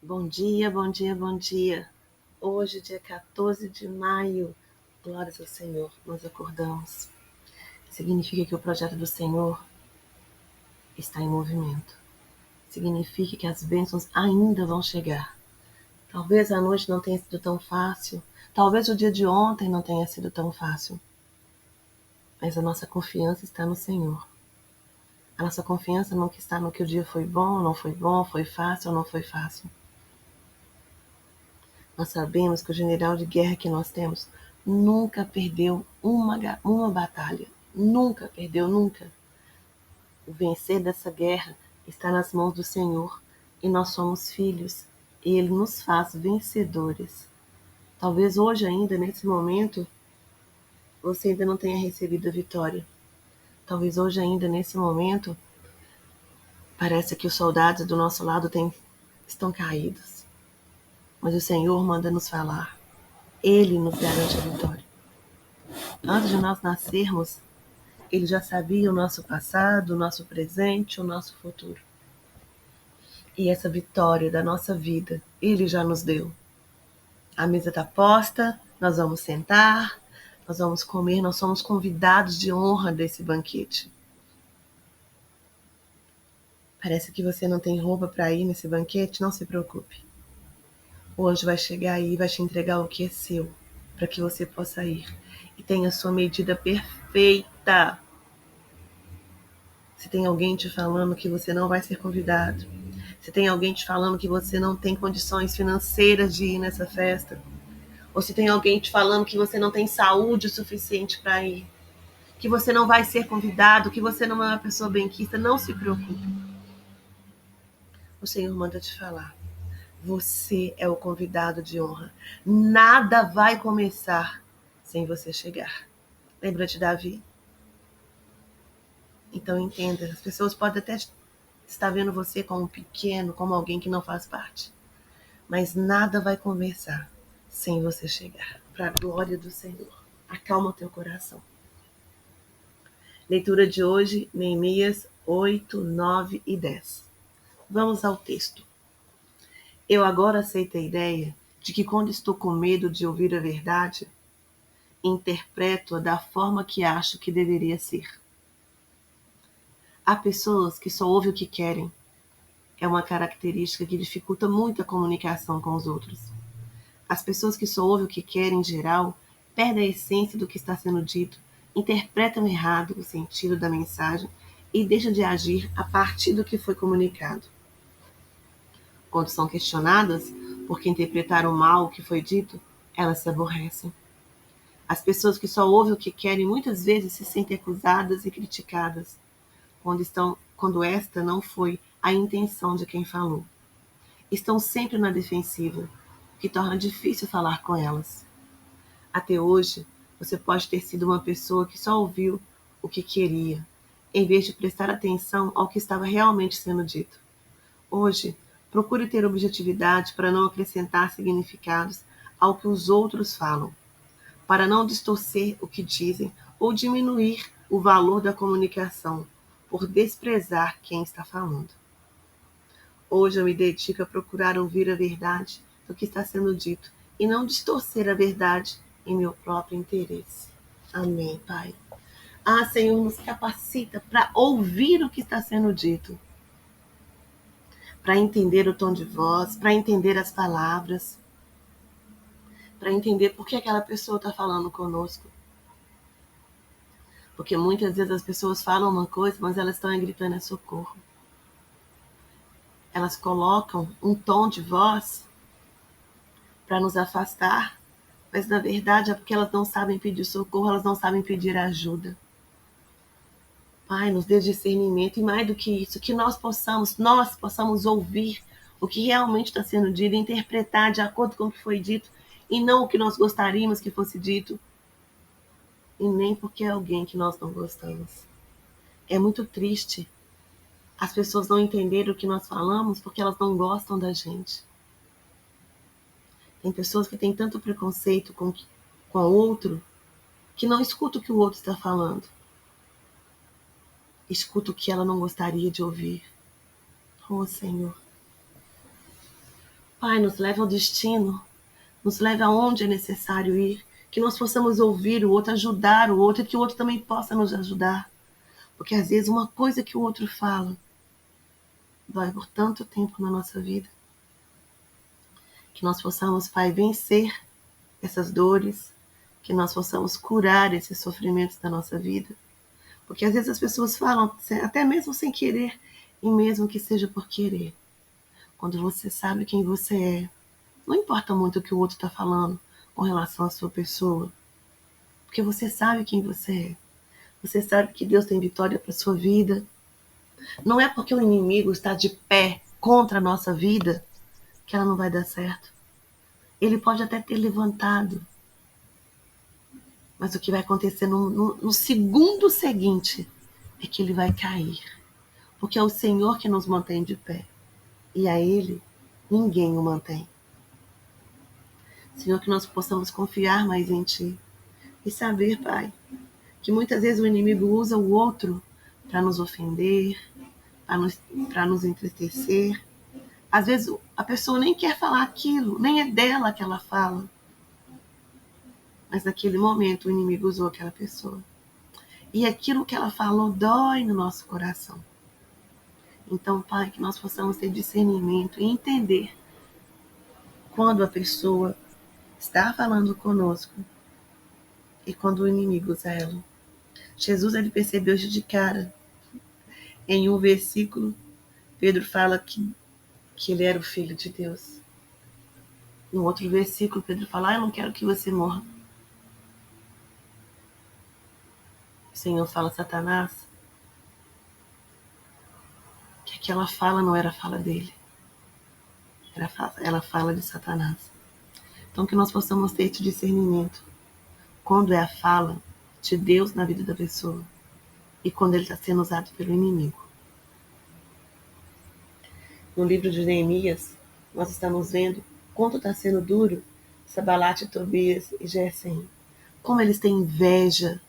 Bom dia, bom dia, bom dia. Hoje, dia 14 de maio, glórias ao Senhor, nós acordamos. Significa que o projeto do Senhor está em movimento. Significa que as bênçãos ainda vão chegar. Talvez a noite não tenha sido tão fácil, talvez o dia de ontem não tenha sido tão fácil, mas a nossa confiança está no Senhor. A nossa confiança não está no que o dia foi bom, foi fácil ou não foi fácil. Nós sabemos que o general de guerra que nós temos nunca perdeu uma batalha. Nunca perdeu, nunca. O vencer dessa guerra está nas mãos do Senhor e nós somos filhos e Ele nos faz vencedores. Talvez hoje ainda, nesse momento, você ainda não tenha recebido a vitória. Talvez hoje ainda, nesse momento, parece que os soldados do nosso lado estão caídos. Mas o Senhor manda nos falar. Ele nos garante a vitória. Antes de nós nascermos, Ele já sabia o nosso passado, o nosso presente, o nosso futuro. E essa vitória da nossa vida, Ele já nos deu. A mesa está posta, nós vamos sentar, nós vamos comer, nós somos convidados de honra desse banquete. Parece que você não tem roupa para ir nesse banquete? Não se preocupe. O anjo vai chegar aí e vai te entregar o que é seu, para que você possa ir. E tenha a sua medida perfeita. Se tem alguém te falando que você não vai ser convidado, se tem alguém te falando que você não tem condições financeiras de ir nessa festa, ou se tem alguém te falando que você não tem saúde suficiente para ir, que você não vai ser convidado, que você não é uma pessoa benquista, não se preocupe. O Senhor manda te falar. Você é o convidado de honra. Nada vai começar sem você chegar. Lembra de Davi? Então entenda, as pessoas podem até estar vendo você como pequeno, como alguém que não faz parte. Mas nada vai começar sem você chegar. Para a glória do Senhor. Acalma o teu coração. Leitura de hoje, Neemias 8, 9 e 10. Vamos ao texto. Eu agora aceito a ideia de que quando estou com medo de ouvir a verdade, interpreto-a da forma que acho que deveria ser. Há pessoas que só ouvem o que querem. É uma característica que dificulta muito a comunicação com os outros. As pessoas que só ouvem o que querem, em geral, perdem a essência do que está sendo dito, interpretam errado o sentido da mensagem e deixam de agir a partir do que foi comunicado. Quando são questionadas porque interpretaram mal o que foi dito, elas se aborrecem. As pessoas que só ouvem o que querem muitas vezes se sentem acusadas e criticadas, quando esta não foi a intenção de quem falou. Estão sempre na defensiva, o que torna difícil falar com elas. Até hoje, você pode ter sido uma pessoa que só ouviu o que queria, em vez de prestar atenção ao que estava realmente sendo dito. Hoje, procure ter objetividade para não acrescentar significados ao que os outros falam, para não distorcer o que dizem ou diminuir o valor da comunicação, por desprezar quem está falando. Hoje eu me dedico a procurar ouvir a verdade do que está sendo dito e não distorcer a verdade em meu próprio interesse. Amém, Pai. Ah, Senhor, nos capacita para ouvir o que está sendo dito, para entender o tom de voz, para entender as palavras, para entender por que aquela pessoa está falando conosco. Porque muitas vezes as pessoas falam uma coisa, mas elas estão gritando socorro. Elas colocam um tom de voz para nos afastar, mas na verdade é porque elas não sabem pedir socorro, elas não sabem pedir ajuda. Pai, nos dê discernimento e mais do que isso, que nós possamos ouvir o que realmente está sendo dito, interpretar de acordo com o que foi dito e não o que nós gostaríamos que fosse dito e nem porque é alguém que nós não gostamos. É muito triste as pessoas não entenderem o que nós falamos porque elas não gostam da gente. Tem pessoas que têm tanto preconceito com o outro que não escuta o que o outro está falando. Escuta o que ela não gostaria de ouvir. Oh, Senhor. Pai, nos leve ao destino, nos leve aonde é necessário ir, que nós possamos ouvir o outro, ajudar o outro, e que o outro também possa nos ajudar. Porque às vezes uma coisa que o outro fala dói por tanto tempo na nossa vida. Que nós possamos, Pai, vencer essas dores, que nós possamos curar esses sofrimentos da nossa vida. Porque às vezes as pessoas falam, até mesmo sem querer, e mesmo que seja por querer. Quando você sabe quem você é, não importa muito o que o outro está falando com relação à sua pessoa, porque você sabe quem você é. Você sabe que Deus tem vitória para a sua vida. Não é porque o inimigo está de pé contra a nossa vida que ela não vai dar certo. Ele pode até ter levantado, mas o que vai acontecer no segundo seguinte é que ele vai cair. Porque é o Senhor que nos mantém de pé. E a Ele, ninguém o mantém. Senhor, que nós possamos confiar mais em Ti. E saber, Pai, que muitas vezes o inimigo usa o outro para nos ofender, para nos entristecer. Às vezes a pessoa nem quer falar aquilo, nem é dela que ela fala. Mas naquele momento o inimigo usou aquela pessoa. E aquilo que ela falou dói no nosso coração. Então, Pai, que nós possamos ter discernimento e entender quando a pessoa está falando conosco e quando o inimigo usa ela. Jesus, ele percebeu de cara. Em um versículo, Pedro fala que ele era o Filho de Deus. No outro versículo, Pedro fala, eu não quero que você morra. O Senhor fala a Satanás que aquela fala não era a fala dele. Ela fala de Satanás. Então que nós possamos ter esse discernimento. Quando é a fala de Deus na vida da pessoa e quando ele está sendo usado pelo inimigo. No livro de Neemias, nós estamos vendo quanto está sendo duro Sanbalate, Tobias e Gesem. Como eles têm inveja,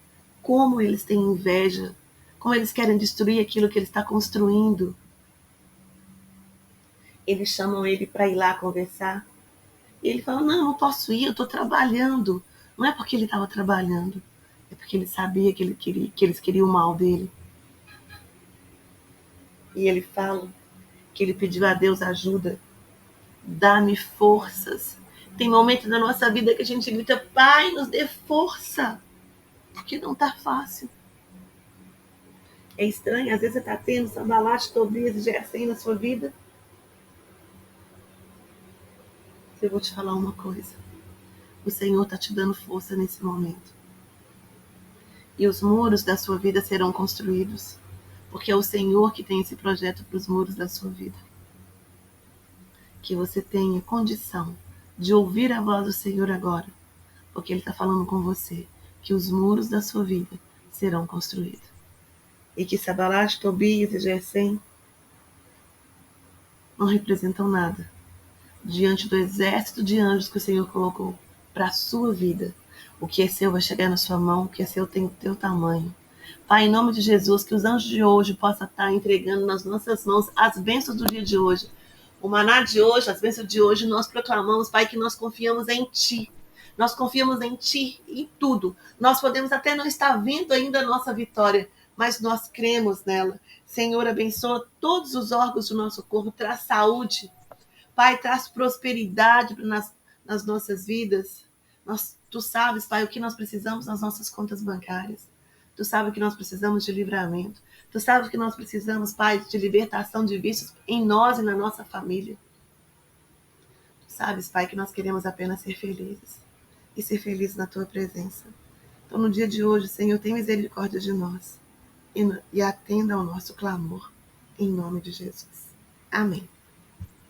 como eles têm inveja, como eles querem destruir aquilo que ele está construindo. Eles chamam ele para ir lá conversar. E ele fala, não posso ir, eu estou trabalhando. Não é porque ele estava trabalhando, é porque ele sabia que eles queriam o mal dele. E ele fala que ele pediu a Deus ajuda. Dá-me forças. Tem momentos na nossa vida que a gente grita, Pai, nos dê força. Porque não está fácil. É estranho, às vezes você está tendo Sanbalate, Tobias e Gesem na sua vida. Eu vou te falar uma coisa. O Senhor está te dando força nesse momento. E os muros da sua vida serão construídos. Porque é o Senhor que tem esse projeto para os muros da sua vida. Que você tenha condição de ouvir a voz do Senhor agora. Porque Ele está falando com você. Que os muros da sua vida serão construídos. E que Sanbalate, Tobias e Gesem não representam nada diante do exército de anjos que o Senhor colocou para a sua vida. O que é seu vai chegar na sua mão, o que é seu tem o teu tamanho. Pai, em nome de Jesus, que os anjos de hoje possam estar entregando nas nossas mãos as bênçãos do dia de hoje. O maná de hoje, as bênçãos de hoje, nós proclamamos, Pai, que nós confiamos em Ti. Nós confiamos em Ti em tudo. Nós podemos até não estar vendo ainda a nossa vitória, mas nós cremos nela. Senhor, abençoa todos os órgãos do nosso corpo, traz saúde. Pai, traz prosperidade nas nossas vidas. Tu sabes, Pai, o que nós precisamos nas nossas contas bancárias. Tu sabes que nós precisamos de livramento. Tu sabes que nós precisamos, Pai, de libertação de vícios em nós e na nossa família. Tu sabes, Pai, que nós queremos apenas ser felizes. E ser felizes na Tua presença. Então, no dia de hoje, Senhor, tem misericórdia de nós. E atenda ao nosso clamor. Em nome de Jesus. Amém.